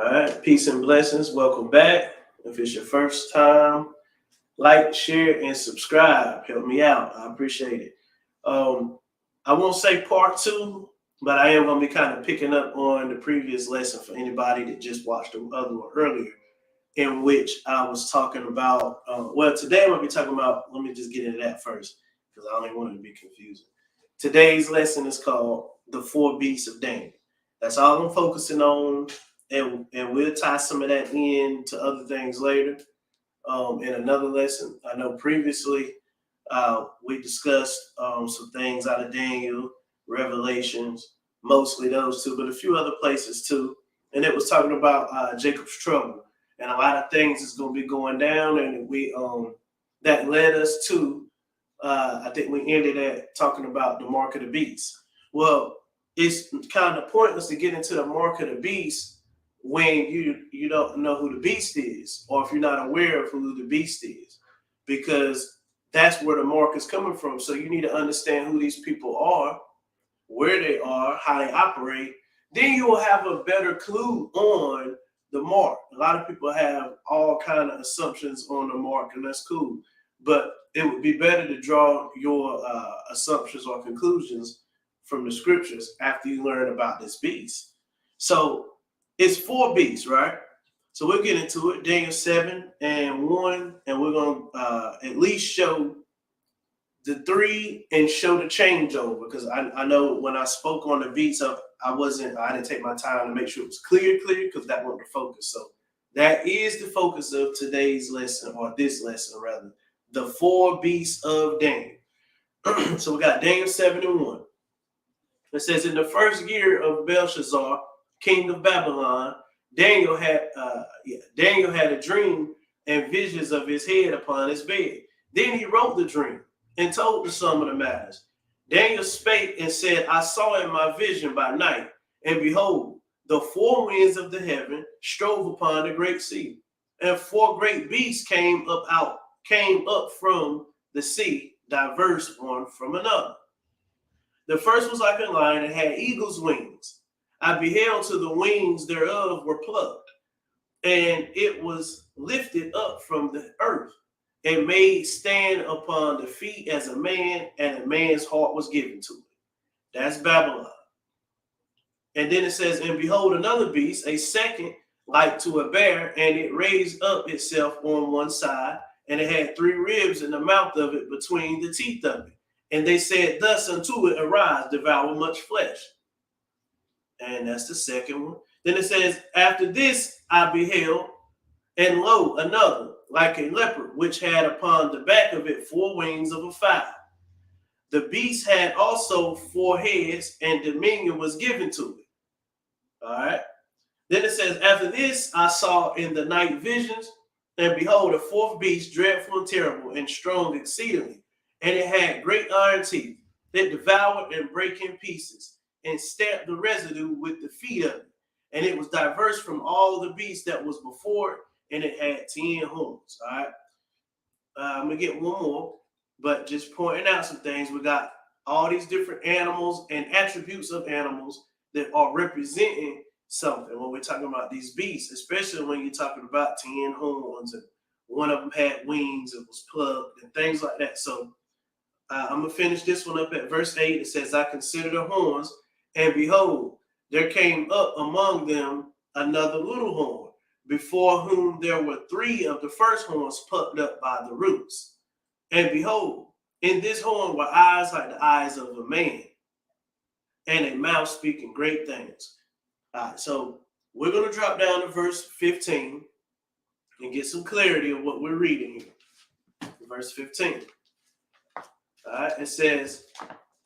All right, peace and blessings. Welcome back. If it's your first time, like, share, and subscribe. Help me out. I appreciate it. Um, I won't say part two, but I am going to be kind of picking up on the previous lesson for anybody that just watched the other one earlier, in which I was talking about. Today I'm going to be talking about. Let me just get into that first because I don't want it to be confusing. Today's lesson is called The Four Beasts of Daniel. That's all I'm focusing on, and we'll tie some of that in to other things later in another lesson. I know previously we discussed some things out of Daniel, Revelations, mostly those two, but a few other places too. And it was talking about Jacob's trouble, and a lot of things is going to be going down, and we that led us to I think we ended at talking about the mark of the beast. Well, it's kind of pointless to get into the mark of the beast when you don't know who the beast is, or if you're not aware of who the beast is, because that's where the mark is coming from. So you need to understand who these people are, where they are, how they operate. Then you will have a better clue on the mark. A lot of people have all kind of assumptions on the mark, and that's cool. But it would be better to draw your assumptions or conclusions from the scriptures after you learn about this beast. So it's four beasts, right? So we'll get into it. Daniel 7:1, and we're going to at least show the three and show the changeover, because I know when I spoke on the beats, I didn't take my time to make sure it was clear, because that wasn't the focus. So that is the focus of today's lesson, or this lesson rather, the four beasts of Daniel. So we got Daniel 7:1. It says, in the first year of Belshazzar, king of Babylon, Daniel had a dream and visions of his head upon his bed. Then he wrote the dream and told the sum of the matters. Daniel spake and said, I saw in my vision by night, and behold, the four winds of the heaven strove upon the great sea, and four great beasts came up from the sea, diverse one from another. The first was like a lion and had eagle's wings. I beheld till the wings thereof were plucked, and it was lifted up from the earth, and made stand upon the feet as a man, and a man's heart was given to it. That's Babylon. And then it says, and behold, another beast, a second like to a bear, and it raised up itself on one side, and it had three ribs in the mouth of it between the teeth of it. And they said thus unto it, arise, devour much flesh. And that's the second one. Then it says, after this I beheld, and lo, another, like a leopard, which had upon the back of it four wings of a fowl. The beast had also four heads, and dominion was given to it. All right. Then it says, after this I saw in the night visions, and behold, a fourth beast, dreadful and terrible, and strong exceedingly. And it had great iron teeth. It devoured and brake in pieces, and stamped the residue with the feet of it. And it was diverse from all the beasts that was before it, and it had 10 horns. All right. I'm going to get one more, but just pointing out some things. We got all these different animals and attributes of animals that are representing something when we're talking about these beasts, especially when you're talking about 10 horns, and one of them had wings and was plucked and things like that. So I'm going to finish this one up at verse 8. It says, I considered the horns, and behold, there came up among them another little horn, before whom there were three of the first horns plucked up by the roots. And behold, in this horn were eyes like the eyes of a man, and a mouth speaking great things. All right, so we're going to drop down to verse 15 and get some clarity of what we're reading here. Verse 15. All right, it says,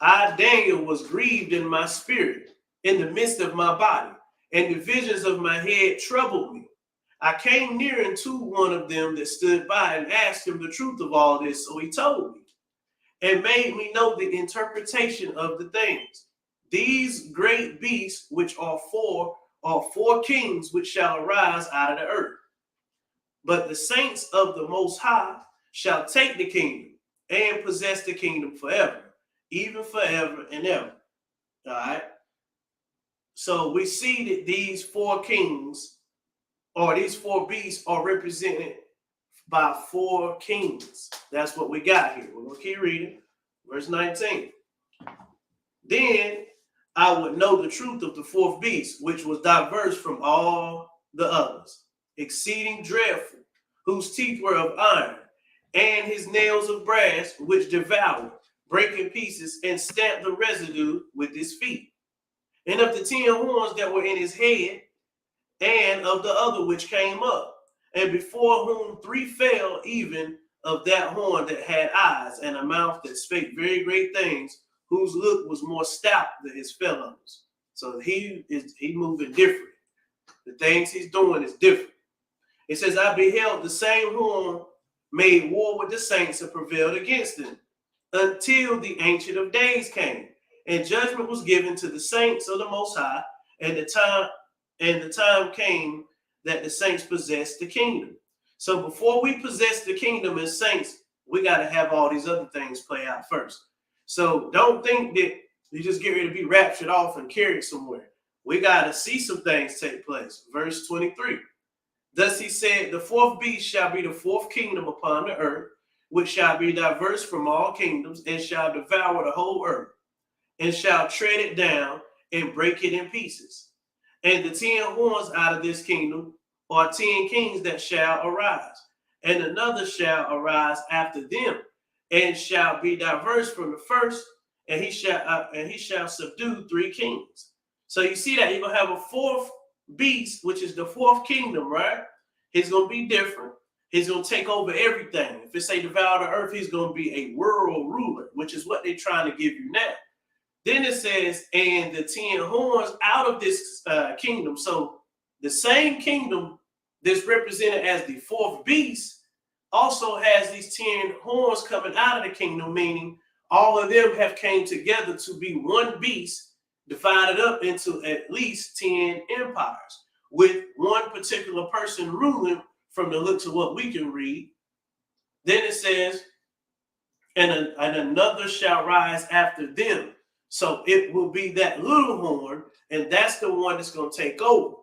I, Daniel, was grieved in my spirit, in the midst of my body, and the visions of my head troubled me. I came near unto one of them that stood by, and asked him the truth of all this. So he told me, and made me know the interpretation of the things. These great beasts, which are four kings which shall arise out of the earth. But the saints of the Most High shall take the kingdom, and possess the kingdom forever, even forever and ever. All right. So we see that these four kings or these four beasts are represented by four kings. That's what we got here. We're going to keep reading. Verse 19. Then I would know the truth of the fourth beast, which was diverse from all the others, exceeding dreadful, whose teeth were of iron, and his nails of brass, which devoured, break in pieces, and stamped the residue with his feet. And of the 10 horns that were in his head, and of the other which came up, and before whom 3 fell, even of that horn that had eyes, and a mouth that spake very great things, whose look was more stout than his fellows. So he moving different. The things he's doing is different. It says, I beheld the same horn made war with the saints and prevailed against them, until the Ancient of Days came, and judgment was given to the saints of the Most High, and the time came that the saints possessed the kingdom. So before we possess the kingdom as saints, we got to have all these other things play out first. So don't think that you just get ready to be raptured off and carried somewhere. We got to see some things take place. Verse 23. Thus he said, the fourth beast shall be the fourth kingdom upon the earth, which shall be diverse from all kingdoms, and shall devour the whole earth, and shall tread it down and break it in pieces. And the 10 horns out of this kingdom are 10 kings that shall arise, and another shall arise after them, and shall be diverse from the first, and he shall subdue 3 kings. So you see that you're gonna have a fourth beast, which is the fourth kingdom, right? He's gonna be different. He's gonna take over everything. If it say devour the earth, he's gonna be a world ruler, which is what they're trying to give you now. Then it says, and the 10 horns out of this kingdom. So the same kingdom that's represented as the fourth beast also has these 10 horns coming out of the kingdom, meaning all of them have came together to be one beast, divided up into at least 10 empires, with one particular person ruling from the looks of what we can read. Then it says, and another shall rise after them. So it will be that little horn, and that's the one that's going to take over.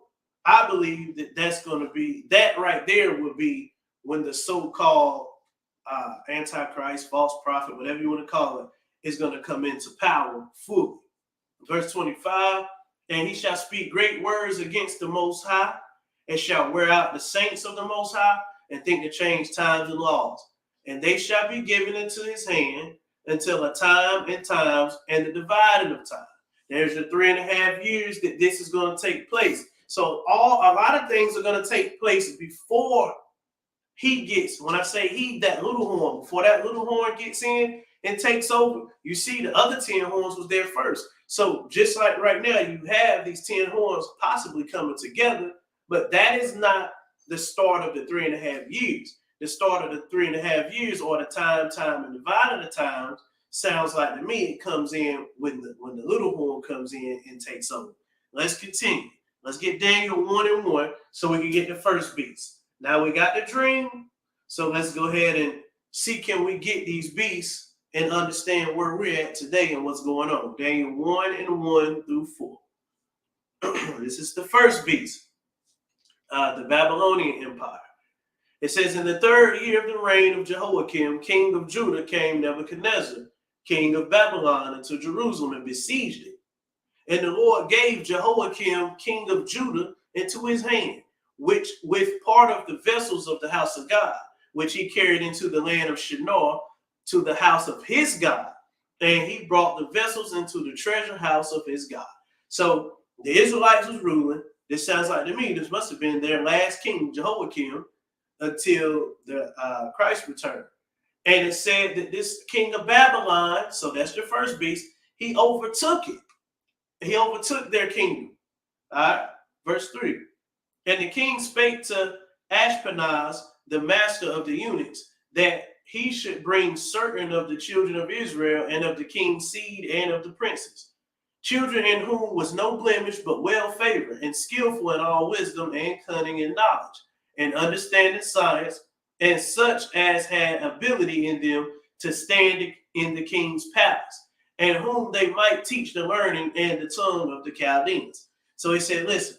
I believe that that's going to be, that right there will be when the so-called Antichrist, false prophet, whatever you want to call it, is going to come into power fully. Verse 25, and he shall speak great words against the Most High, and shall wear out the saints of the Most High, and think to change times and laws. And they shall be given into his hand until a time and times and the dividing of time. There's the 3.5 years that this is going to take place. So a lot of things are going to take place before he gets, when I say he, that little horn, before that little horn gets in and takes over. You see the other 10 horns was there first. So just like right now, you have these 10 horns possibly coming together, but that is not the start of the 3.5 years. The start of the 3.5 years, or the time, and dividing the times, sounds like to me it comes in when the little horn comes in and takes over. Let's continue. Let's get Daniel 1:1 so we can get the first beast. Now we got the dream, so let's go ahead and see, can we get these beasts and understand where we're at today and what's going on. Daniel 1:1-4. This is the first beast, the Babylonian Empire. It says, in the 3rd year of the reign of Jehoiakim, king of Judah, came Nebuchadnezzar, king of Babylon, into Jerusalem and besieged it. And the Lord gave Jehoiakim, king of Judah, into his hand, which with part of the vessels of the house of God, which he carried into the land of Shinar, to the house of his God. And he brought the vessels into the treasure house of his God. So the Israelites was ruling. This sounds like to me, this must have been their last king, Jehoiakim, until the Christ returned. And it said that this king of Babylon, so that's the first beast, he overtook it. He overtook their kingdom. All right, verse 3. And the king spake to Ashpenaz, the master of the eunuchs, that he should bring certain of the children of Israel, and of the king's seed, and of the princes, children in whom was no blemish, but well favored, and skillful in all wisdom, and cunning and knowledge, and understanding science, and such as had ability in them to stand in the king's palace, and whom they might teach the learning and the tongue of the Chaldeans. So he said, listen,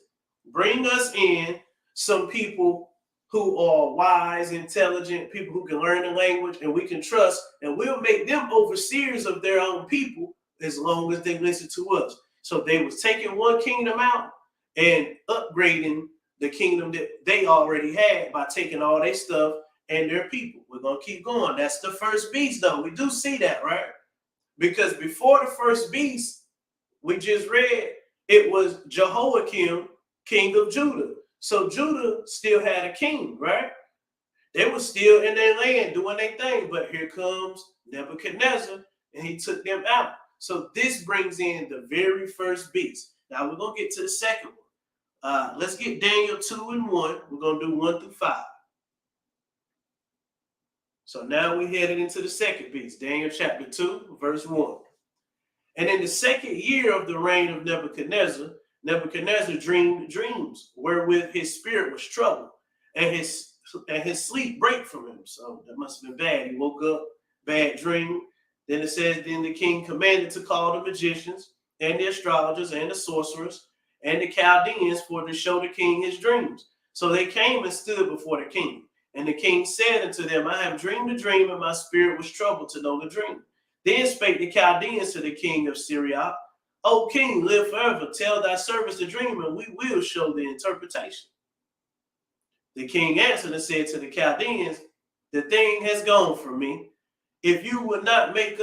bring us in some people who are wise, intelligent, people who can learn the language and we can trust, and we'll make them overseers of their own people as long as they listen to us. So they was taking one kingdom out and upgrading the kingdom that they already had by taking all their stuff and their people. We're going to keep going. That's the first beast, though. We do see that, right? Because before the first beast, we just read, it was Jehoiakim, king of Judah. So Judah still had a king, right? They were still in their land doing their thing. But here comes Nebuchadnezzar, and he took them out. So this brings in the very first beast. Now we're going to get to the second one. Let's get Daniel 2 and 1. We're going to do 1 through 5. So now we're headed into the second beast. Daniel chapter 2, verse 1. And in the second year of the reign of Nebuchadnezzar, Nebuchadnezzar dreamed dreams wherewith his spirit was troubled, and his sleep brake from him. So that must have been bad. He woke up, bad dream. Then it says, then the king commanded to call the magicians and the astrologers and the sorcerers and the Chaldeans for to show the king his dreams. So they came and stood before the king. And the king said unto them, I have dreamed a dream, and my spirit was troubled to know the dream. Then spake the Chaldeans to the king of Syria, O king, live forever. Tell thy servants the dream, and we will show the interpretation. The king answered and said to the Chaldeans, the thing has gone from me. If you would not make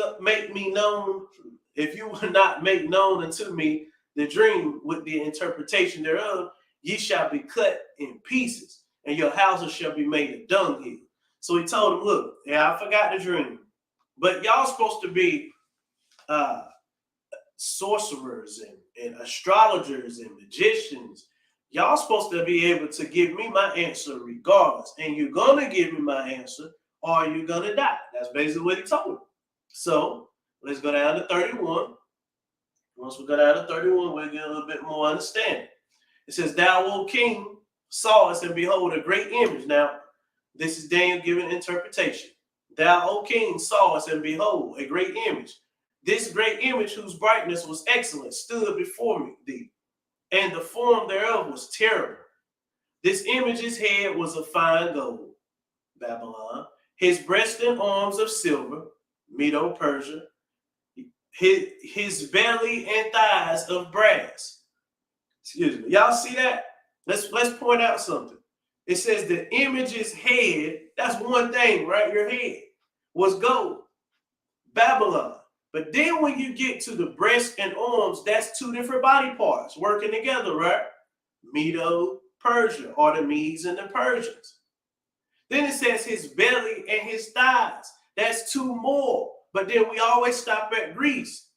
known unto me the dream with the interpretation thereof, ye shall be cut in pieces, and your houses shall be made a dunghill. So he told him, look, yeah, I forgot the dream, but y'all supposed to be sorcerers and astrologers and magicians. Y'all supposed to be able to give me my answer regardless. And you're going to give me my answer or you're going to die. That's basically what he told him. So let's go down to 31. Once we go down to 31, we'll get a little bit more understanding. It says, thou, O king, sawest and behold a great image. Now, this is Daniel giving interpretation. Thou, O king, sawest and behold a great image. This great image, whose brightness was excellent, stood before thee, and the form thereof was terrible. This image's head was of fine gold, Babylon, his breast and arms of silver, Medo, Persia, his belly and thighs of brass. Excuse me. Y'all see that? Let's point out something. It says the image's head, that's one thing, right? Your head was gold, Babylon. But then when you get to the breast and arms, that's two different body parts working together, right? Medo, Persia, or the Medes and the Persians. Then it says his belly and his thighs. That's two more. But then we always stop at Greece.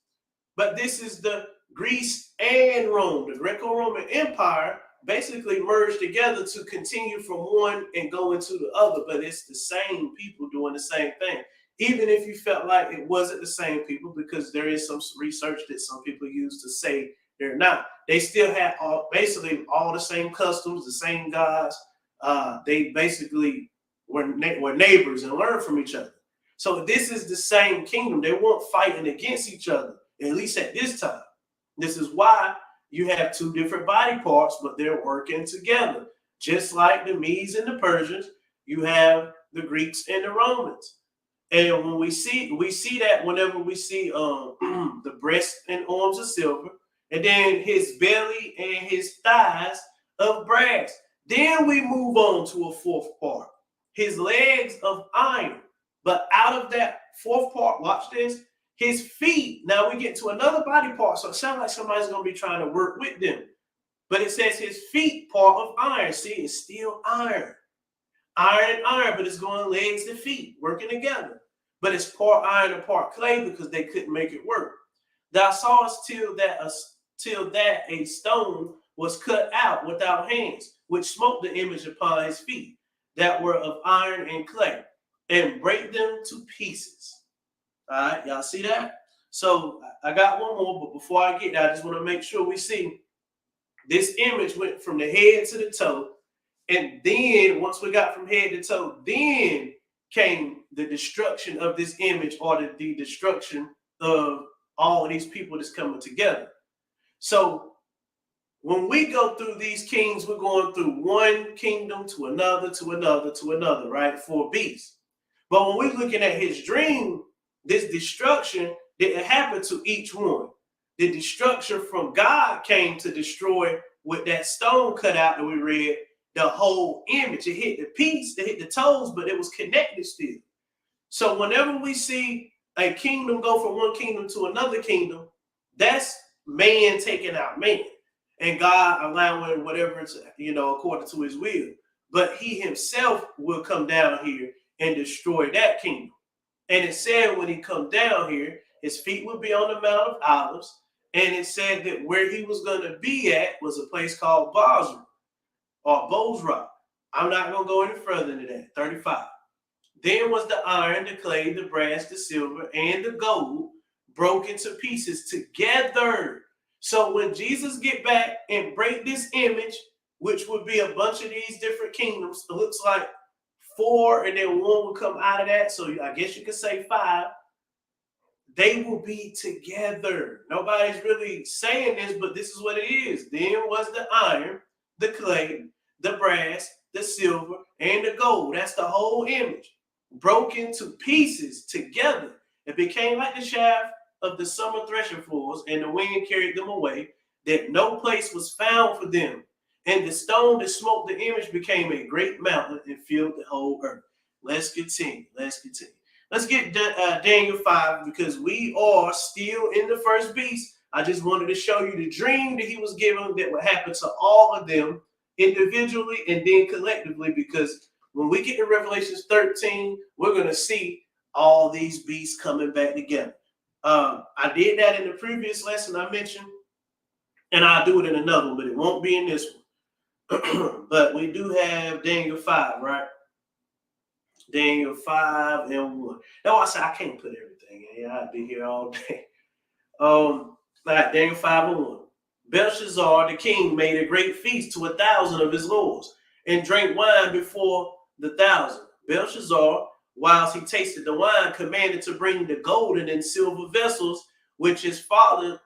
But this is the Greece and Rome. The Greco-Roman Empire basically merged together to continue from one and go into the other. But it's the same people doing the same thing. Even if you felt like it wasn't the same people, because there is some research that some people use to say they're not. They still had basically all the same customs, the same gods. They basically were neighbors and learned from each other. So this is the same kingdom. They weren't fighting against each other, at least at this time. This is why you have two different body parts, but they're working together. Just like the Medes and the Persians, you have the Greeks and the Romans. And when we see that whenever we see the breast and arms of silver, and then his belly and his thighs of brass. Then we move on to a fourth part, his legs of iron. But out of that fourth part, watch this, his feet. Now we get to another body part. So it sounds like somebody's going to be trying to work with them. But it says his feet, part of iron. See, it's still iron. Iron and iron, but it's going legs and feet working together. But it's part iron and part clay because they couldn't make it work. Thou sawest till that a stone was cut out without hands, which smote the image upon his feet, that were of iron and clay, and break them to pieces. All right, y'all see that? So I got one more, but before I get that, I just want to make sure we see this image went from the head to the toe. And then once we got from head to toe, then came the destruction of this image, or the destruction of all of these people that's coming together. So When we go through these kings, we're going through one kingdom to another, to another, to another, right? For a beast. But when we're looking at his dream, this destruction didn't happen to each one. The destruction from God came to destroy with that stone cut out that we read, the whole image. It hit the piece, it hit the toes, but it was connected still. So whenever we see a kingdom go from one kingdom to another kingdom, that's man taking out man. And God allowing whatever, according to his will. But he himself will come down here and destroy that kingdom. And it said when he come down here, his feet would be on the Mount of Olives. And it said that where he was going to be at was a place called Bozrah or Bozrah. I'm not going to go any further than that. 35. Then was the iron, the clay, the brass, the silver, and the gold broken to pieces together. So when Jesus get back and break this image, which would be a bunch of these different kingdoms, it looks like 4 and then 1 will come out of that. So I guess you could say 5. They will be together. Nobody's really saying this, but this is what it is. Then was the iron, the clay, the brass, the silver, and the gold. That's the whole image. Broken to pieces together. It became like the shaft of the summer threshing floors, and the wind carried them away, that no place was found for them. And the stone that smote the image became a great mountain and filled the whole earth. Let's continue. Let's get Daniel 5, because we are still in the first beast. I just wanted to show you the dream that he was given that would happen to all of them individually and then collectively, because when we get to Revelation 13, we're going to see all these beasts coming back together. I did that in the previous lesson I mentioned, and I'll do it in another one, but it won't be in this one. But we do have Daniel 5, right? Daniel 5 and 1. Now I said I can't put everything in here. I'd be here all day. Like Daniel 5 and 1. Belshazzar the king made a great feast to 1,000 of his lords, and drank wine before the 1,000. Belshazzar, whilst he tasted the wine, commanded to bring the golden and silver vessels which his father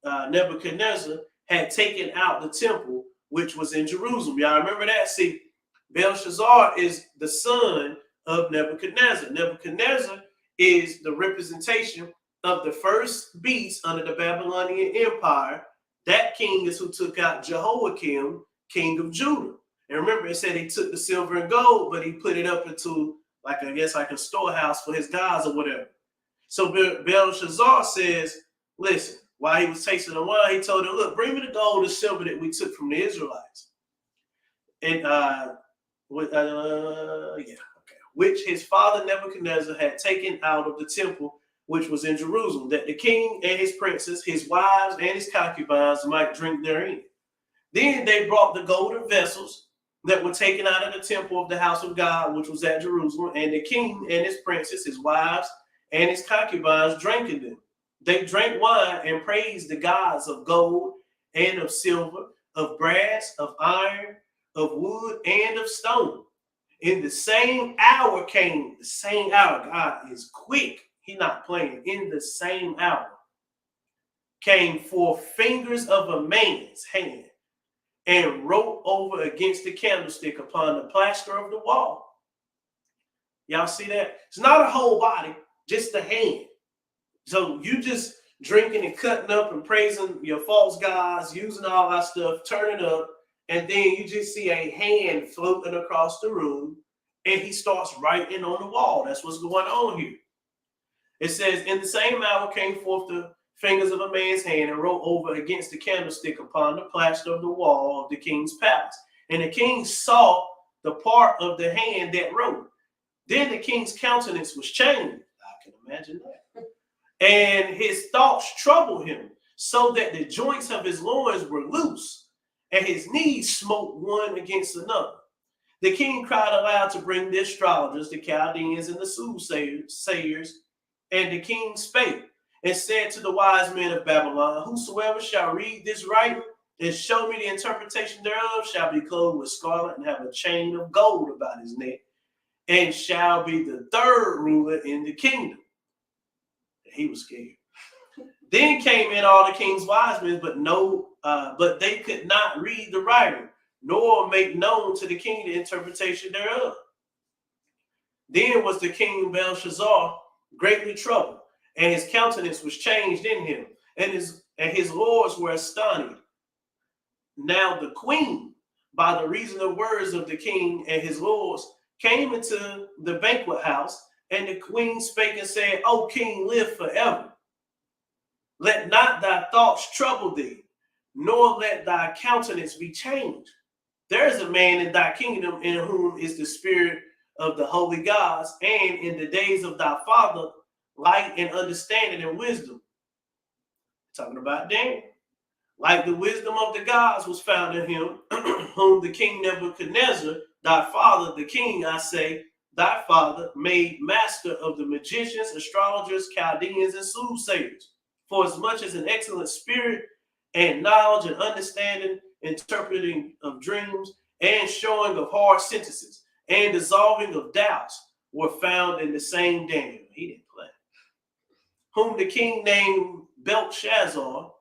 Nebuchadnezzar had taken out the temple which was in Jerusalem. Y'all remember that? See, Belshazzar is the son of Nebuchadnezzar. Nebuchadnezzar is the representation of the first beast under the Babylonian Empire. That king is who took out Jehoiakim, king of Judah. And remember, it said he took the silver and gold, but he put it up into, like a storehouse for his gods or whatever. So Belshazzar says, listen, while he was tasting the wine, he told him, look, bring me the gold and silver that we took from the Israelites. And which his father Nebuchadnezzar had taken out of the temple which was in Jerusalem, that the king and his princes, his wives and his concubines might drink therein. Then they brought the golden vessels that were taken out of the temple of the house of God, which was at Jerusalem, and the king and his princes, his wives and his concubines drank in them. They drank wine and praised the gods of gold and of silver, of brass, of iron, of wood, and of stone. In the same hour came, the same hour, God is quick. He's not playing. In the same hour came 4 fingers of a man's hand and wrote over against the candlestick upon the plaster of the wall. Y'all see that? It's not a whole body, just the hand. So you just drinking and cutting up and praising your false gods, using all that stuff, turning up, and then you just see a hand floating across the room, and he starts writing on the wall. That's what's going on here. It says, in the same hour came forth the fingers of a man's hand and wrote over against the candlestick upon the plaster of the wall of the king's palace. And the king saw the part of the hand that wrote. Then the king's countenance was changed. I can imagine that. And his thoughts troubled him, so that the joints of his loins were loose, and his knees smote one against another. The king cried aloud to bring the astrologers, the Chaldeans, and the soothsayers. And the king spake and said to the wise men of Babylon, whosoever shall read this writing and show me the interpretation thereof shall be clothed with scarlet and have a chain of gold about his neck, and shall be the 3rd ruler in the kingdom. He was scared. Then came in all the king's wise men, but no but they could not read the writing, nor make known to the king the interpretation thereof. Then was the king Belshazzar greatly troubled, and his countenance was changed in him, and his lords were astonished. Now the queen, by the reason of words of the king and his lords, came into the banquet house, and the queen spake and said, O king, live forever. Let not thy thoughts trouble thee, nor let thy countenance be changed. There is a man in thy kingdom in whom is the spirit of the holy gods, and in the days of thy father, light and understanding and wisdom. Talking about Daniel. Like the wisdom of the gods was found in him, whom the king Nebuchadnezzar, thy father, the king, I say, thy father, made master of the magicians, astrologers, Chaldeans, and soothsayers. For as much as an excellent spirit and knowledge and understanding, interpreting of dreams, and showing of hard sentences, and dissolving of doubts were found in the same Daniel. He didn't play. Whom the king named Belshazzar.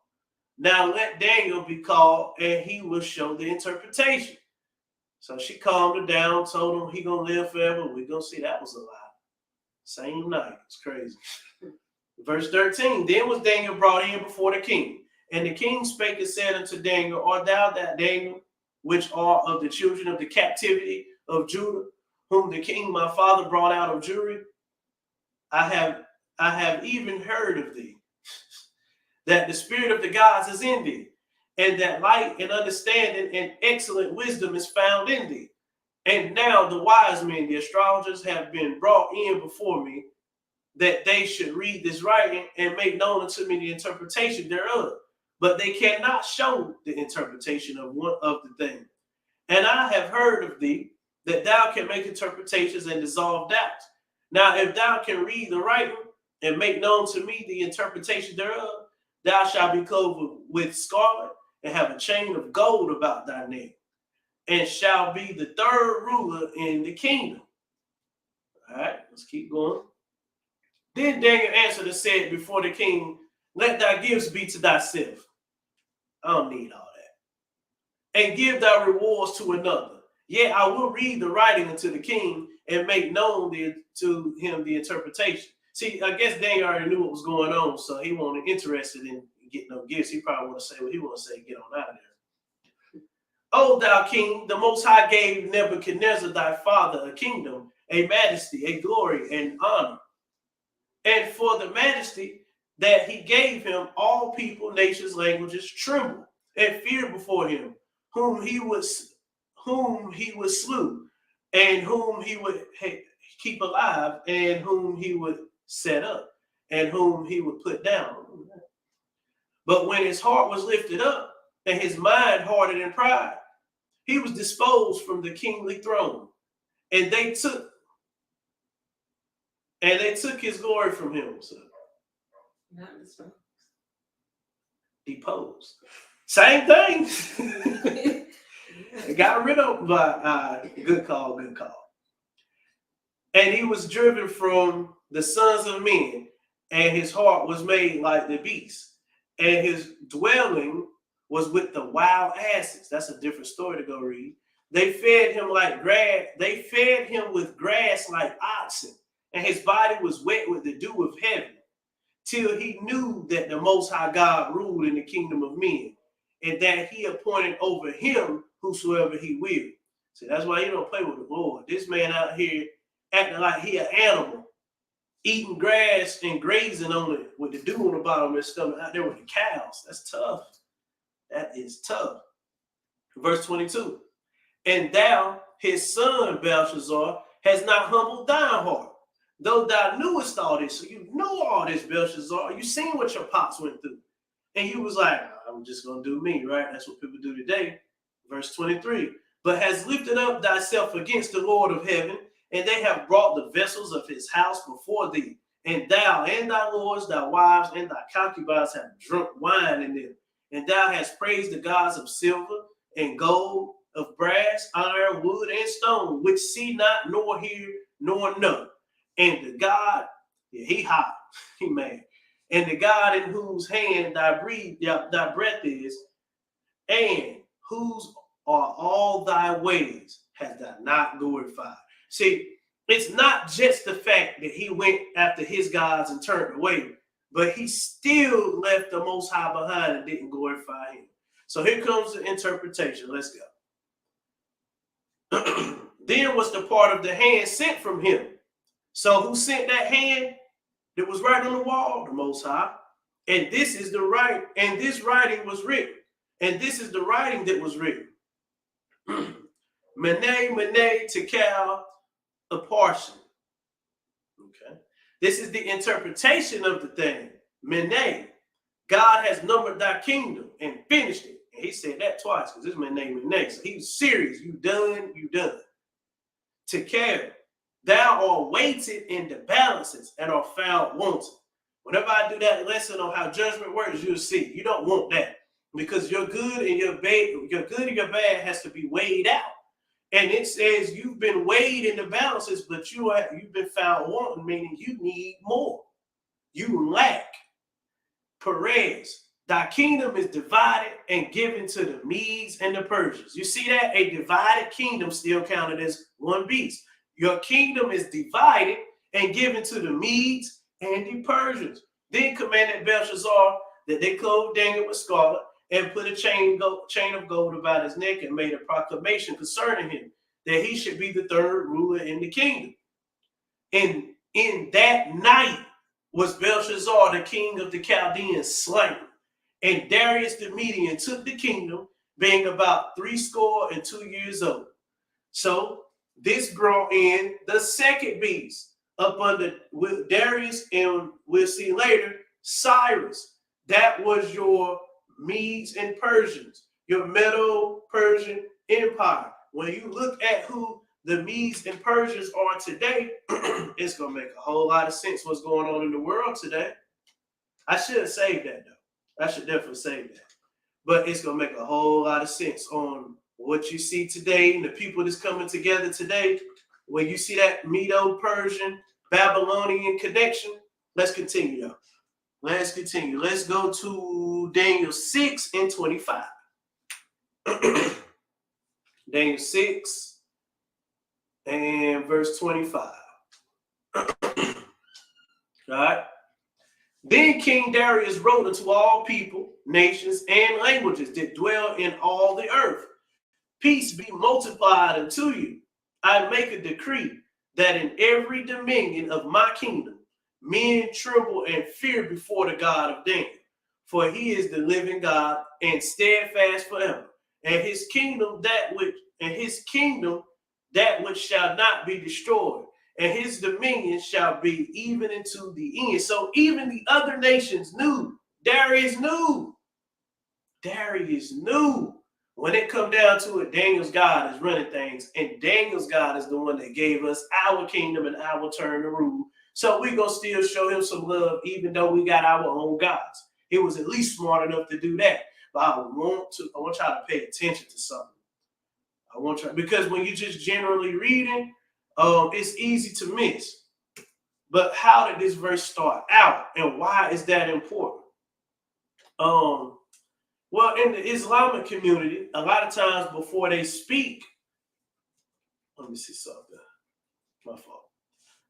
Now let Daniel be called, and he will show the interpretation. So she calmed him down, told him he gonna live forever. We're gonna see that was a lie. Same night. It's crazy. Verse 13. Then was Daniel brought in before the king, and the king spake and said unto Daniel, Art thou that Daniel, which are of the children of the captivity of Judah, whom the king my father brought out of Jewry? I have even heard of thee, that the spirit of the gods is in thee, and that light and understanding and excellent wisdom is found in thee. And now the wise men, the astrologers, have been brought in before me, that they should read this writing and make known unto me the interpretation thereof. But they cannot show the interpretation of one of the things. And I have heard of thee, that thou can make interpretations and dissolve doubts. Now, if thou can read the writing and make known to me the interpretation thereof, thou shalt be clothed with scarlet and have a chain of gold about thy neck, and shall be the third ruler in the kingdom. All right, let's keep going. Then Daniel answered and said before the king, Let thy gifts be to thyself. I don't need all that. And give thy rewards to another. Yet I will read the writing unto the king and make known to him the interpretation. See, I guess Daniel already knew what was going on, so he wasn't interested in getting no gifts. He probably want to say what he want to say, get on out of there. O thou king, the Most High gave Nebuchadnezzar thy father a kingdom, a majesty, a glory, and honor. And for the majesty that he gave him, all people, nations, languages tremble and fear before him, whom he would slew, and whom he would keep alive, and whom he would set up, and whom he would put down. But when his heart was lifted up, and his mind hardened in pride, he was disposed from the kingly throne, and they took his glory from him. So deposed. Same thing. Got rid of by good call. And he was driven from the sons of men, and his heart was made like the beast, and his dwelling was with the wild asses. That's a different story to go read. They fed him like grass. They fed him with grass like oxen, and his body was wet with the dew of heaven, till he knew that the Most High God ruled in the kingdom of men, and that he appointed over him whosoever he will. See, that's why you don't play with the Lord. This man out here acting like he an animal, eating grass and grazing on it with the dew on the bottom of his stomach out there with the cows. That's tough. That is tough. Verse 22. And thou, his son Belshazzar, has not humbled thine heart, though thou knewest all this. So you know all this, Belshazzar. You seen what your pops went through. And you was like, I'm just going to do me, right? That's what people do today. Verse 23. But has lifted up thyself against the Lord of heaven, and they have brought the vessels of his house before thee. And thou and thy lords, thy wives, and thy concubines have drunk wine in them. And thou hast praised the gods of silver and gold, of brass, iron, wood, and stone, which see not, nor hear, nor know. And the God, he hot, he mad. And the God in whose hand thy breath is, And whose are all thy ways hast thou not glorified? See, it's not just the fact that he went after his gods and turned away, but he still left the Most High behind and didn't glorify him. So here comes the interpretation. Let's go. Then was the part of the hand sent from him. So who sent that hand that was right on the wall? The Most High. And this is the right, and this writing was written. And this is the writing that was written. Mene, tekel, upharsin. Okay. This is the interpretation of the thing. Mene, God has numbered thy kingdom and finished it. And he said that twice because this Mene. So he was serious. You done, you done. Tekel, thou art weighted in the balances and are found wanting. Whenever I do that lesson on how judgment works, you'll see. You don't want that because your good and your bad has to be weighed out. And it says you've been weighed in the balances, but you've been found wanting, meaning you need more. You lack. Perez, thy kingdom is divided and given to the Medes and the Persians. You see that? A divided kingdom still counted as one beast. Your kingdom is divided and given to the Medes and the Persians. Then commanded Belshazzar that they clothe Daniel with scarlet and put a chain of gold about his neck and made a proclamation concerning him that he should be the third ruler in the kingdom. And in that night was Belshazzar, the king of the Chaldeans, slain. And Darius the Median took the kingdom, being about 62 years old. So this brought in the second beast up under with Darius, and we'll see later, Cyrus. That was your Medes and Persians, your Medo-Persian Empire. When you look at who the Medes and Persians are today, it's going to make a whole lot of sense what's going on in the world today. I should have saved that, though. I should definitely save that. But it's going to make a whole lot of sense on what you see today and the people that's coming together today. When you see that Medo-Persian, Babylonian connection, let's continue, though. Let's continue. Let's go to Daniel 6 and 25. Daniel 6 and verse 25. All right. Then King Darius wrote unto all people, nations, and languages that dwell in all the earth. Peace be multiplied unto you. I make a decree that in every dominion of my kingdom, men tremble and fear before the God of Daniel, for he is the living God and steadfast forever. And his kingdom that which shall not be destroyed, and his dominion shall be even into the end. So even the other nations knew. Darius knew. When it come down to it, Daniel's God is running things, and Daniel's God is the one that gave us our kingdom and our turn to rule. So we're going to still show him some love, even though we got our own gods. He was at least smart enough to do that. But I want y'all to pay attention to something. Because when you're just generally reading, it's easy to miss. But how did this verse start out, and why is that important? Well, in the Islamic community, a lot of times before they speak, let me see something. My fault.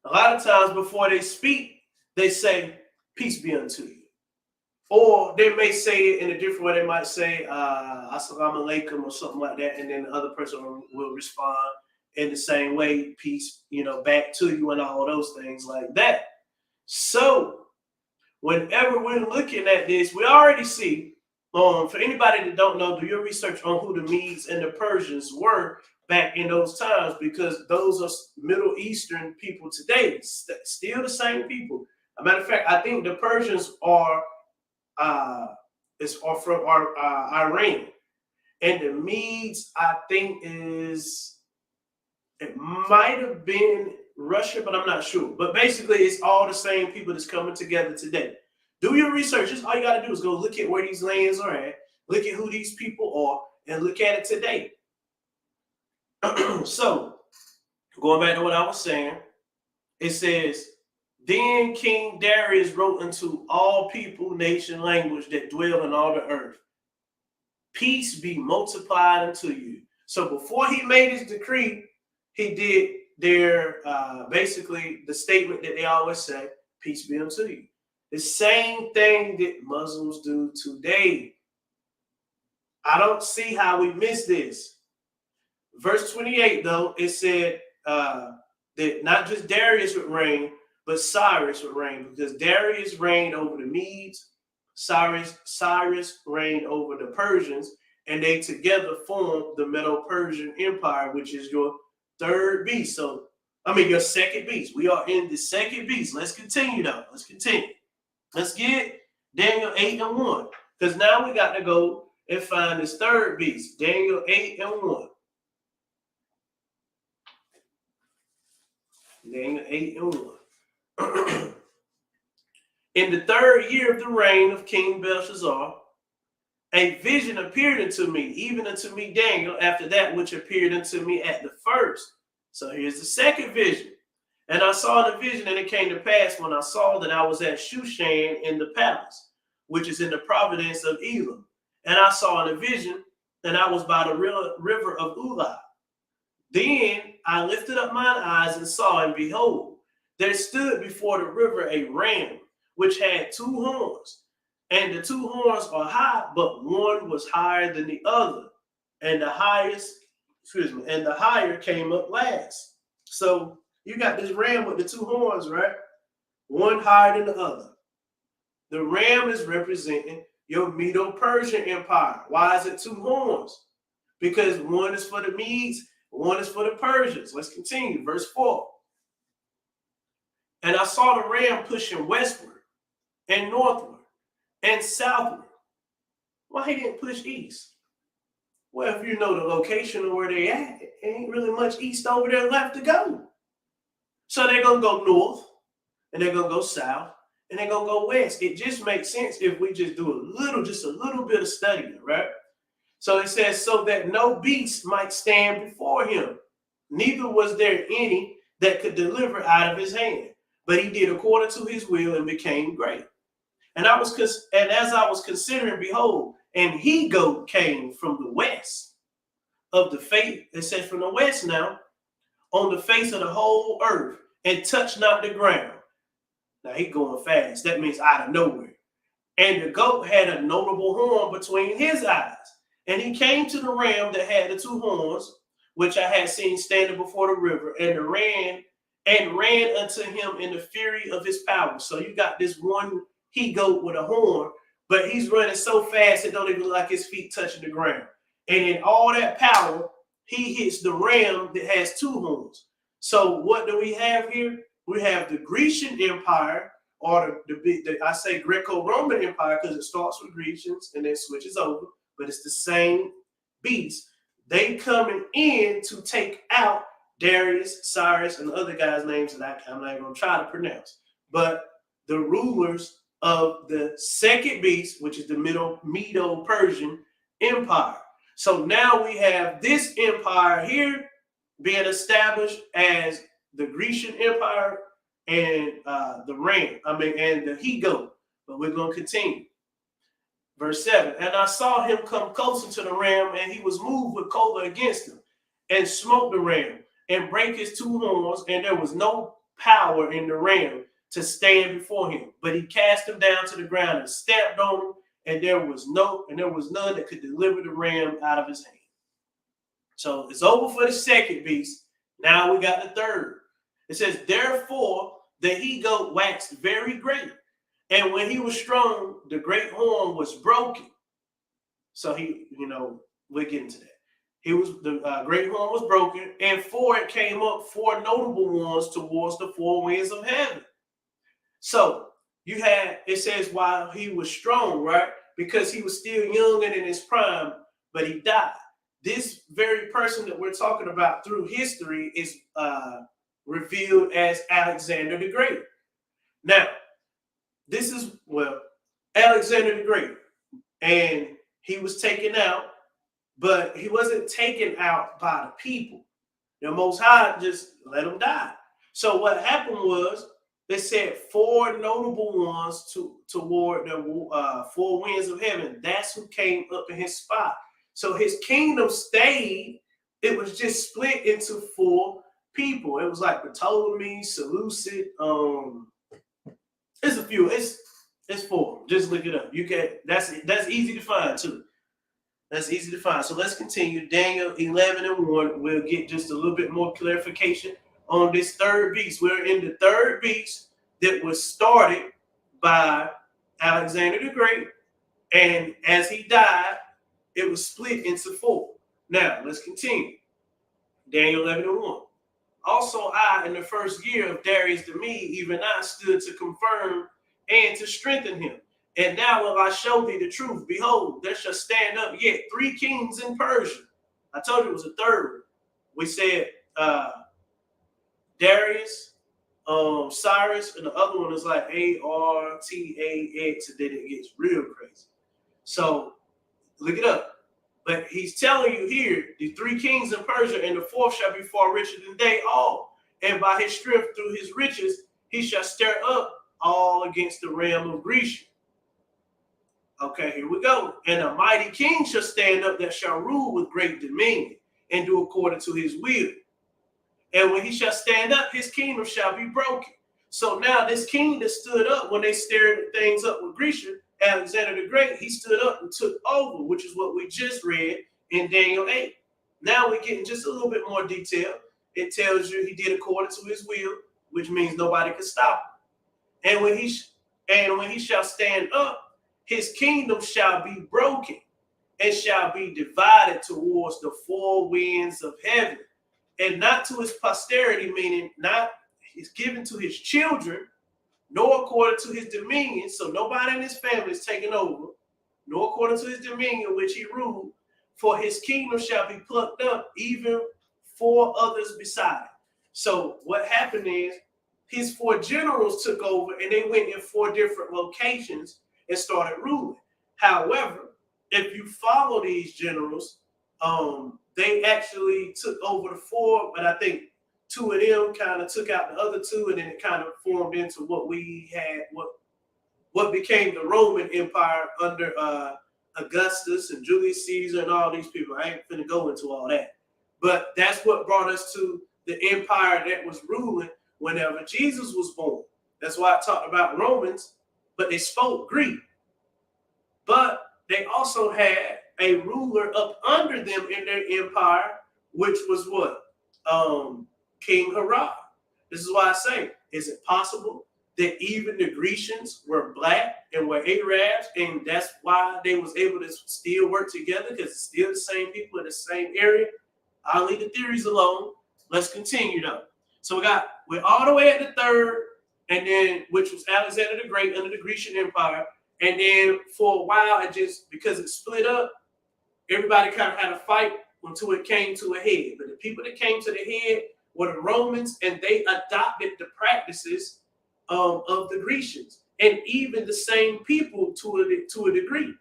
A lot of times before they speak, they say, peace be unto you. Or they may say it in a different way. They might say, assalamu alaikum or something like that. And then the other person will respond in the same way, peace, back to you and all those things like that. So whenever we're looking at this, we already see, for anybody that don't know, do your research on who the Medes and the Persians were back in those times, because those are Middle Eastern people today, still the same people. As a matter of fact, I think the Persians are from Iran, and the Medes, I think, it might have been Russia, but I'm not sure. But basically, it's all the same people that's coming together today. Do your research. Just all you got to do is go look at where these lands are at, look at who these people are, and look at it today. So, going back to what I was saying, it says, then King Darius wrote unto all people, nation, language that dwell in all the earth. peace be multiplied unto you. So before he made his decree, he did their basically the statement that they always say, peace be unto you. The same thing that Muslims do today. I don't see how we miss this. Verse 28, though, it said that not just Darius would reign, but Cyrus would reign, because Darius reigned over the Medes, Cyrus reigned over the Persians, and they together formed the Medo-Persian Empire, which is your third beast. So, your second beast. We are in the second beast. Let's continue, though. Let's continue. Let's get Daniel 8 and 1, because now we got to go and find this third beast, Daniel 8 and 1. Daniel 8 and 1. In the third year of the reign of King Belshazzar, a vision appeared unto me, even unto me, Daniel, after that which appeared unto me at the first. So here's the second vision. And I saw the vision, and it came to pass when I saw that I was at Shushan in the palace, which is in the province of Elam. And I saw in a vision, and I was by the river of Ulai. Then I lifted up mine eyes and saw, and behold, there stood before the river a ram, which had two horns. And the two horns are high, but one was higher than the other. And the higher came up last. So you got this ram with the two horns, right? One higher than the other. The ram is representing your Medo-Persian Empire. Why is it two horns? Because one is for the Medes, one is for the Persians. Let's continue. Verse 4. And I saw the ram pushing westward and northward and southward. Why he didn't push east? Well, if you know the location of where they at, it ain't really much east over there left to go. So they're going to go north, and they're going to go south, and they're going to go west. It just makes sense if we just do a little bit of studying, right? So it says, so that no beast might stand before him, neither was there any that could deliver out of his hand. But he did according to his will and became great. And as I was considering, behold, an he-goat came from the west of the face. It says from the west now, on the face of the whole earth, and touched not the ground. Now he going fast. That means out of nowhere. And the goat had a notable horn between his eyes. And he came to the ram that had the two horns, which I had seen standing before the river, and ran unto him in the fury of his power. So you got this one he-goat with a horn, but he's running so fast it don't even look like his feet touching the ground. And in all that power, he hits the ram that has two horns. So what do we have here? We have the Grecian Empire, or I say Greco-Roman Empire because it starts with Grecians and then switches over, but it's the same beast. They coming in to take out Darius, Cyrus, and the other guys' names that I'm not going to try to pronounce. But the rulers of the second beast, which is the Medo-Persian Empire. So now we have this empire here being established as the Grecian Empire and and the he-goat. But we're going to continue. Verse 7, and I saw him come closer to the ram, and he was moved with choler against him, and smote the ram, and brake his two horns, and there was no power in the ram to stand before him. But he cast him down to the ground and stamped on him, and there was none that could deliver the ram out of his hand. So it's over for the second beast. Now we got the third. It says, therefore the he-goat waxed very great, and when he was strong, the great horn was broken. So we'll get into that. The great horn was broken, and it came up four notable ones towards the four winds of heaven. So it says while he was strong, right? Because he was still young and in his prime, but he died. This very person that we're talking about through history is revealed as Alexander the Great. Now, Alexander the Great, and he was taken out, but he wasn't taken out by the people. The Most High just let him die. So what happened was It said four notable ones toward the four winds of heaven. That's who came up in his spot. So his kingdom stayed. It was just split into four people. It was like Ptolemy, Seleucid. It's a few. It's four. Just look it up. You can. That's easy to find too. That's easy to find. So let's continue. Daniel 11:1. We'll get just a little bit more clarification on this third beast. We're in the third beast that was started by Alexander the Great. And as he died, it was split into four. Now, let's continue. Daniel 11:1. Also, I, in the first year of Darius the Mede, even I stood to confirm and to strengthen him. And now will I show thee the truth. Behold, there shall stand up yet three kings in Persia. I told you it was a third. We said Darius, Cyrus, and the other one is like Artax, and then it gets real crazy. So look it up. But he's telling you here, the three kings in Persia, and the fourth shall be far richer than they all. And by his strength through his riches, he shall stir up all against the realm of Grecia. Okay, here we go. And a mighty king shall stand up that shall rule with great dominion and do according to his will. And when he shall stand up, his kingdom shall be broken. So now this king that stood up when they stirred things up with Grecia, Alexander the Great, he stood up and took over, which is what we just read in Daniel 8. Now we're getting just a little bit more detail. It tells you he did according to his will, which means nobody could stop him. And when he shall stand up, his kingdom shall be broken and shall be divided towards the four winds of heaven, and not to his posterity, meaning not is given to his children, nor according to his dominion. So nobody in his family is taken over, nor according to his dominion which he ruled, for his kingdom shall be plucked up, even four others beside. So what happened is his four generals took over, and they went in four different locations and started ruling. However, if you follow these generals, they actually took over the four, but I think two of them kind of took out the other two, and then it kind of formed into what we had, what became the Roman Empire under Augustus and Julius Caesar and all these people. I ain't finna go into all that. But that's what brought us to the empire that was ruling whenever Jesus was born. That's why I talked about Romans, but they spoke Greek. But they also had a ruler up under them in their empire, which was what? King Herod. This is why I say, is it possible that even the Grecians were black and were Arabs, and that's why they was able to still work together, because it's still the same people in the same area? I'll leave the theories alone. Let's continue though. So we're all the way at the third, and then which was Alexander the Great under the Grecian Empire. And then for a while, it just, because it split up, everybody kind of had a fight until it came to a head. But the people that came to the head were the Romans, and they adopted the practices of the Grecians, and even the same people to a degree.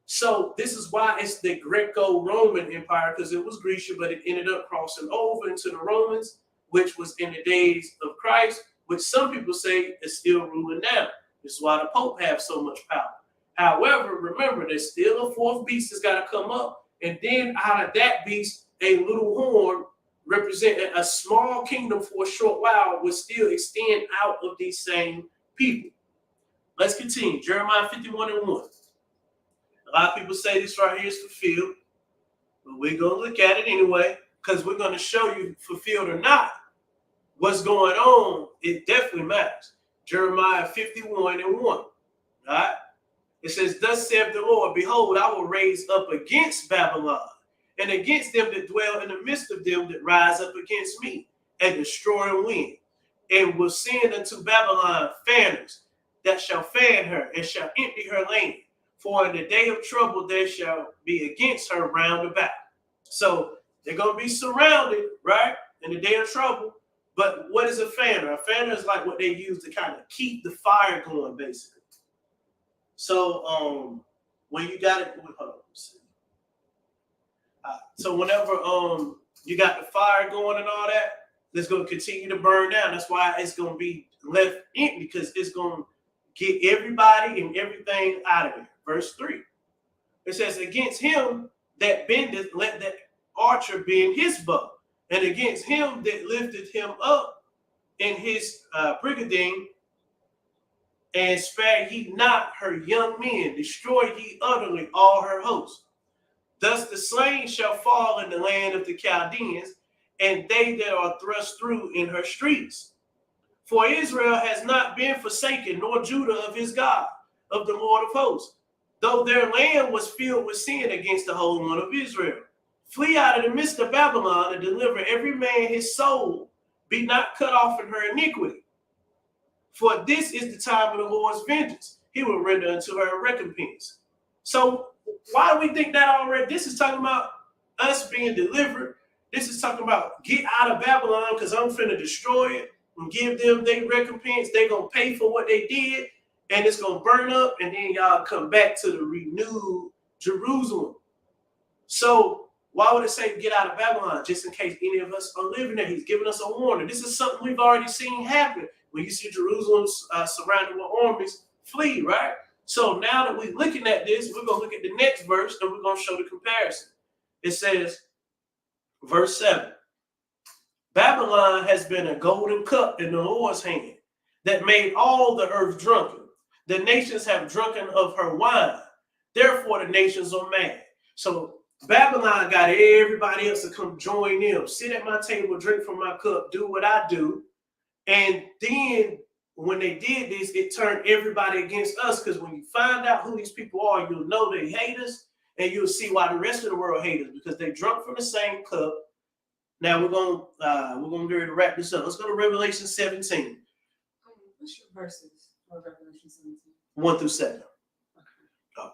So this is why it's the Greco-Roman Empire, because it was Grecian, but it ended up crossing over into the Romans, which was in the days of Christ, which some people say is still ruling now. This is why the Pope has so much power. However, remember, there's still a fourth beast that's got to come up, and then out of that beast, a little horn representing a small kingdom for a short while will still extend out of these same people. Let's continue. Jeremiah 51:1. A lot of people say this right here is fulfilled, but we're going to look at it anyway, because we're going to show you fulfilled or not. What's going on, it definitely matters. Jeremiah 51:1. All right? It says, thus saith the Lord, behold, I will raise up against Babylon, and against them that dwell in the midst of them that rise up against me, and destroy and win, and will send unto Babylon fanners that shall fan her, and shall empty her land. For in the day of trouble there shall be against her round about. So they're going to be surrounded, right, in the day of trouble. But what is a fanner? A fanner is like what they use to kind of keep the fire going, basically. So when you got it, hold on, so whenever you got the fire going and all that, that's going to continue to burn down. That's why it's going to be left empty, because it's going to get everybody and everything out of it. Verse 3. It says, against him that bendeth, let that archer bend his bow, and against him that lifted him up in his brigading, and spared he not her young men, destroyed he utterly all her hosts. Thus the slain shall fall in the land of the Chaldeans, and they that are thrust through in her streets. For Israel has not been forsaken, nor Judah of his God, of the Lord of hosts, though their land was filled with sin against the Holy One of Israel. Flee out of the midst of Babylon, and deliver every man his soul, be not cut off in her iniquity. For this is the time of the Lord's vengeance. He will render unto her a recompense. So why do we think that already? This is talking about us being delivered. This is talking about get out of Babylon, because I'm finna destroy it and give them their recompense. They're going to pay for what they did, and it's going to burn up, and then y'all come back to the renewed Jerusalem. So why would it say get out of Babylon? Just in case any of us are living there. He's giving us a warning. This is something we've already seen happen. When you see Jerusalem surrounded with armies, flee, right? So now that we're looking at this, we're going to look at the next verse, and we're going to show the comparison. It says, verse 7, Babylon has been a golden cup in the Lord's hand that made all the earth drunken. The nations have drunken of her wine. Therefore, the nations are mad. So Babylon got everybody else to come join them. Sit at my table, drink from my cup, do what I do. And then when they did this, it turned everybody against us, because when you find out who these people are, you'll know they hate us, and you'll see why the rest of the world hate us, because they drunk from the same cup. Now we're gonna get ready to wrap this up. Let's go to Revelation 17. What's your verses for Revelation 17? 1 through 7. Okay.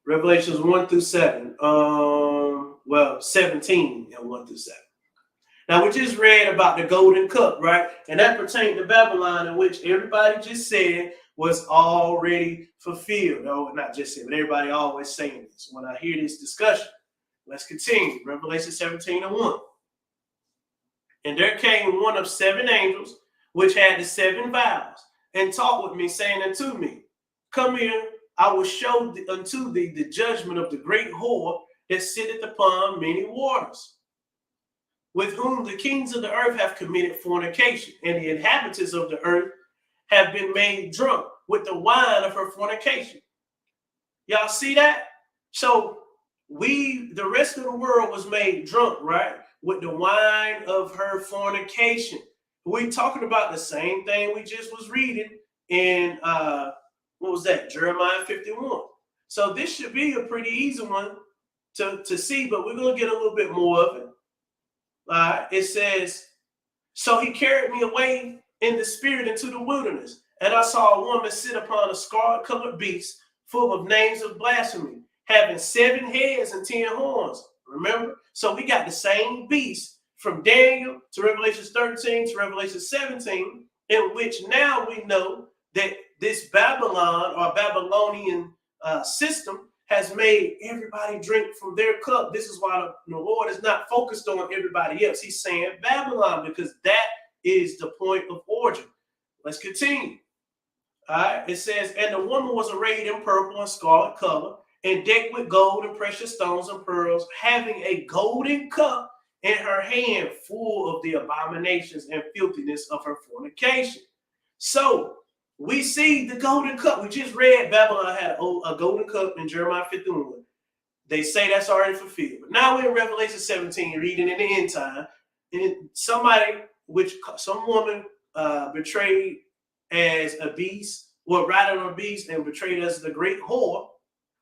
Revelations 1 through 7. 17 and 1 through 7. Now, we just read about the golden cup, right? And that pertained to Babylon, in which everybody just said was already fulfilled. No, not just said, but everybody always saying this. When I hear this discussion, let's continue. Revelation 17 and 1. And there came one of 7 angels, which had the 7 vials, and talked with me, saying unto me, come here, I will show unto thee the judgment of the great whore that sitteth upon many waters, with whom the kings of the earth have committed fornication, and the inhabitants of the earth have been made drunk with the wine of her fornication. Y'all see that? So the rest of the world was made drunk, right? With the wine of her fornication. We're talking about the same thing we just was reading in, what was that? Jeremiah 51. So this should be a pretty easy one to see, but we're going to get a little bit more of it. It says, so he carried me away in the spirit into the wilderness, and I saw a woman sit upon a scarlet-colored beast full of names of blasphemy, having 7 heads and 10 horns. Remember? So we got the same beast from Daniel to Revelation 13 to Revelation 17, in which now we know that this Babylon or Babylonian system has made everybody drink from their cup. This is why the Lord is not focused on everybody else. He's saying Babylon, because that is the point of origin. Let's continue. All right. It says, and the woman was arrayed in purple and scarlet color, and decked with gold and precious stones and pearls, having a golden cup in her hand full of the abominations and filthiness of her fornication. So we see the golden cup. We just read Babylon had a golden cup in Jeremiah 51. They say that's already fulfilled. But now we're in Revelation 17, reading in the end time. And some woman betrayed as a beast, or riding on a beast, and betrayed as the great whore.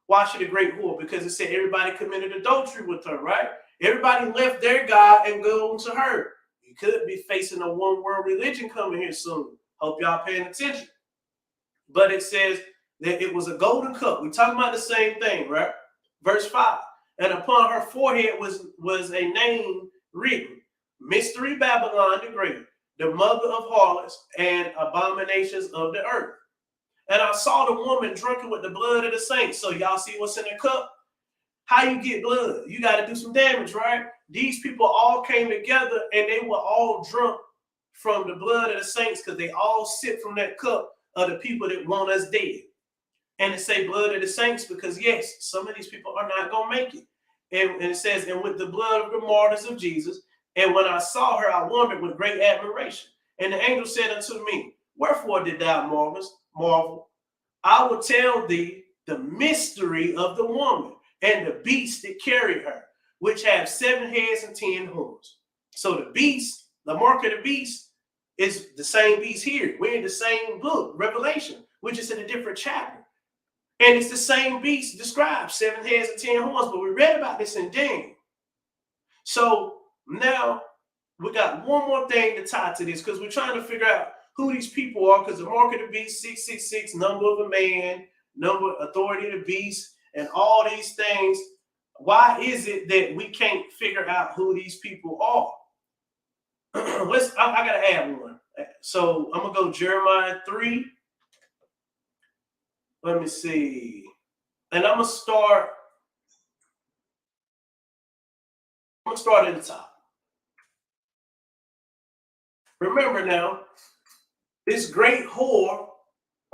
Why should a great whore? Because it said everybody committed adultery with her, right? Everybody left their God and go to her. You could be facing a one-world religion coming here soon. Hope y'all paying attention. But it says that it was a golden cup. We're talking about the same thing, right? Verse 5. And upon her forehead was a name written, Mystery Babylon the Great, the mother of harlots and abominations of the earth. And I saw the woman drunken with the blood of the saints. So y'all see what's in the cup? How you get blood? You got to do some damage, right? These people all came together and they were all drunk from the blood of the saints because they all sip from that cup of the people that want us dead. And it say blood of the saints because, yes, some of these people are not going to make it. And it says, and with the blood of the martyrs of Jesus. And when I saw her, I wondered with great admiration. And the angel said unto me, wherefore did thou marvel? I will tell thee the mystery of the woman and the beast that carried her, which have 7 heads and 10 horns. So the beast, the mark of the beast, is the same beast here. We're in the same book, Revelation. We're just in a different chapter. And it's the same beast described, 7 heads and 10 horns, but we read about this in Daniel. So now we got one more thing to tie to this because we're trying to figure out who these people are, because the mark of the beast, 666, number of a man, number, authority of the beast, and all these things. Why is it that we can't figure out who these people are? I got to add one. So I'm going to go Jeremiah 3. Let me see. And I'm going to start at the top. Remember now, this great whore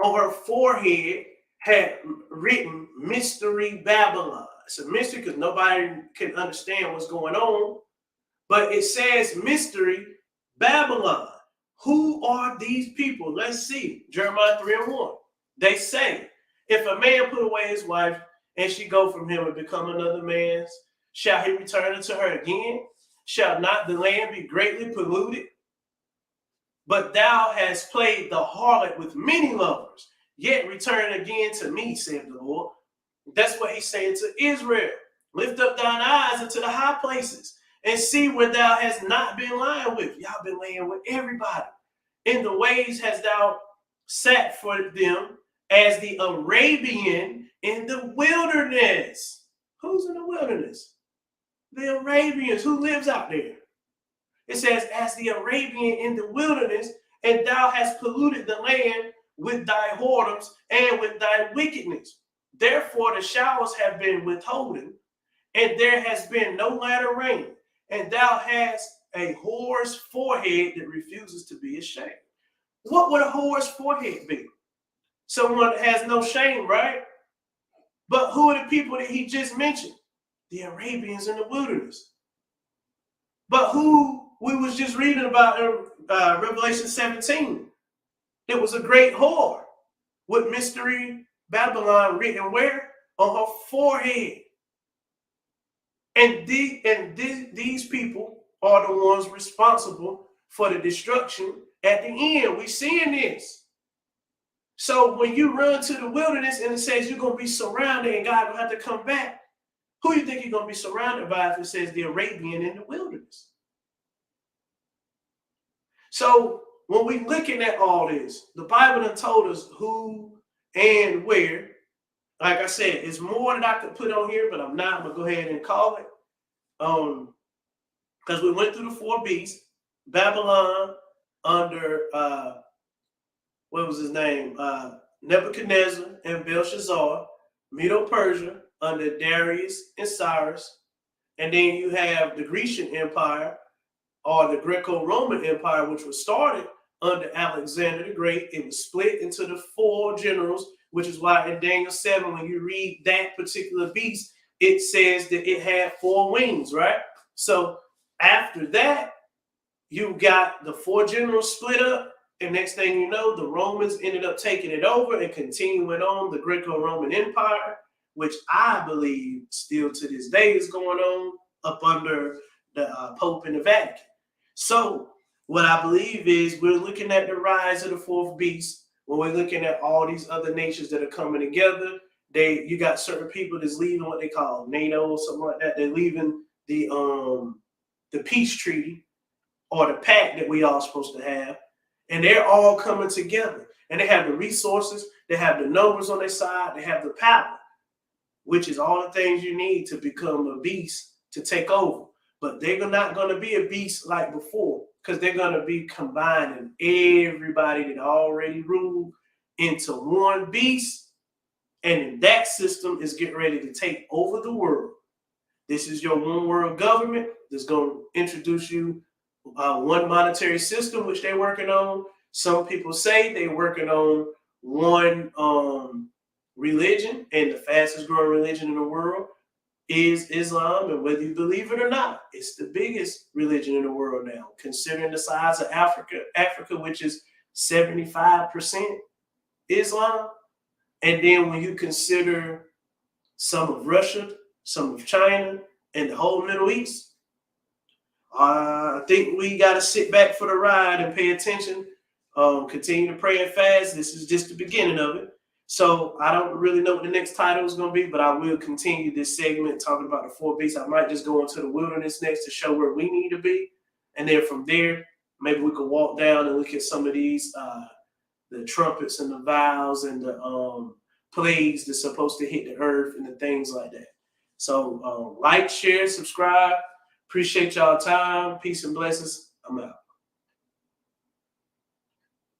on her forehead had written Mystery Babylon. It's a mystery because nobody can understand what's going on. But it says Mystery Babylon. Who are these people? Let's see. Jeremiah 3:1. They say, if a man put away his wife and she go from him and become another man's, shall he return unto her again? Shall not the land be greatly polluted? But thou hast played the harlot with many lovers, yet return again to me, saith the Lord. That's what he's saying to Israel. Lift up thine eyes into the high places and see where thou hast not been lying with. Y'all been laying with everybody. In the ways hast thou sat for them as the Arabian in the wilderness. Who's in the wilderness? The Arabians. Who lives out there? It says, as the Arabian in the wilderness, and thou hast polluted the land with thy whoredoms and with thy wickedness. Therefore the showers have been withholden, and there has been no latter rain, and thou hast a whore's forehead that refuses to be ashamed. What would a whore's forehead be? Someone that has no shame, right? But who are the people that he just mentioned? The Arabians in the wilderness. But who we was just reading about in Revelation 17, it was a great whore with Mystery Babylon written where? On her forehead. And these people are the ones responsible for the destruction at the end. We're seeing this. So when you run to the wilderness and it says you're going to be surrounded and God will have to come back, who do you think you're going to be surrounded by if it says the Arabian in the wilderness? So when we're looking at all this, the Bible done told us who and where. Like I said, it's more that I could put on here, but I'm not. I'm going to go ahead and call it. Because we went through the 4 beasts. Babylon under, what was his name? Nebuchadnezzar and Belshazzar. Medo-Persia under Darius and Cyrus. And then you have the Grecian Empire, or the Greco-Roman Empire, which was started under Alexander the Great. It was split into the 4 generals, which is why in Daniel 7, when you read that particular beast, it says that it had 4 wings, right? So after that, you got the 4 generals split up, and next thing you know, the Romans ended up taking it over and continuing on the Greco-Roman Empire, which I believe still to this day is going on up under the Pope and the Vatican. So what I believe is we're looking at the rise of the 4th beast. When we're looking at all these other nations that are coming together, you got certain people that's leaving what they call NATO or something like that. They're leaving the peace treaty or the pact that we all supposed to have, and they're all coming together. And they have the resources, they have the numbers on their side, they have the power, which is all the things you need to become a beast to take over. But they're not going to be a beast like before, because they're going to be combining everybody that already ruled into one beast. And that system is getting ready to take over the world. This is your one world government that's going to introduce you one monetary system, which they're working on. Some people say they're working on one religion, and the fastest growing religion in the world is Islam. And whether you believe it or not, it's the biggest religion in the world now, considering the size of Africa, which is 75% Islam. And then when you consider some of Russia, some of China, and the whole Middle East, I think we got to sit back for the ride and pay attention. Continue to pray and fast. This is just the beginning of it. So I don't really know what the next title is going to be, but I will continue this segment talking about the four beasts. I might just go into the wilderness next to show where we need to be. And then from there, maybe we could walk down and look at some of these, the trumpets and the vials and the plagues that's supposed to hit the earth and the things like that. So like, share, subscribe. Appreciate y'all time. Peace and blessings. I'm out.